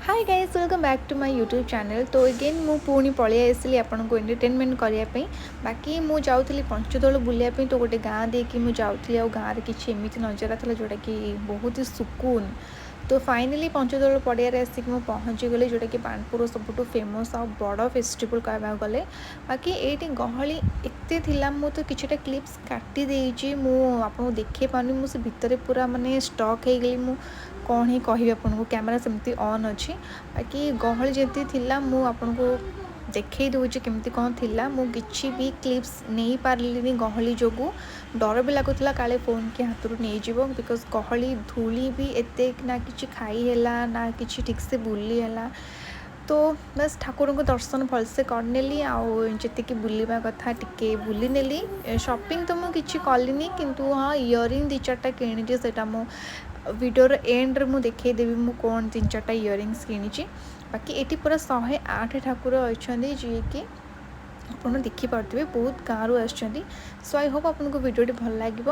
Hi guys welcome back to my YouTube channel. तो again मु पुणी पलि आसली आपन को एंटरटेनमेंट करने। बाकी मु जाऊँगी पंचदोल बुलायापी तो गोटे गाँ देखिए मुझे जाऊँगी आ गाँव किसी एमती नजारा था जोटा कि बहुत ही सुकून। तो फाइनाली पंचदोल पड़िया आसिक मु पहुँची गली जोटा कि बाणपुर सबुठ फेमस आ बड़ फेस्टिवल कहवा गले। बाकी ये गहली एते थिला मु तो किछटा क्लिप्स काटी देइछि मु आपको देखे पानी मुझे भितर पूरा माने स्टक हो गली मु कौन ही कह आपको कैमेरा सेमती ऑन अच्छी। बाकी गहली जमी थिला मु आपको देखई दूचे केमती कौन थिला मु किछि भी क्लिप्स नहीं पारलिनी गहली जोगु डर भी लगुला काले फोन के हाथ रू नहीं जीवो बिकॉज गहली धूली भी एते ना किछि खाई हैला ना किछि ठीक से बुली हैला। तो बस ठाकुर को दर्शन भलसे करनेली आती बुलवा कथा टिके बुली नेली। शॉपिंग तो मुझे कलिनी किंतु हाँ इयरिंग दी चार्टा किणी से वीडियोर एंड रे मु देखेदेवी मु कौन 3-4टा इयरिंग्स किणी। बाकी ये पूरा 108 ठाकुर अच्छा जी कि आप देखिपे बहुत गाँव आसो। सो आई होप आपको वीडियो भल लगे।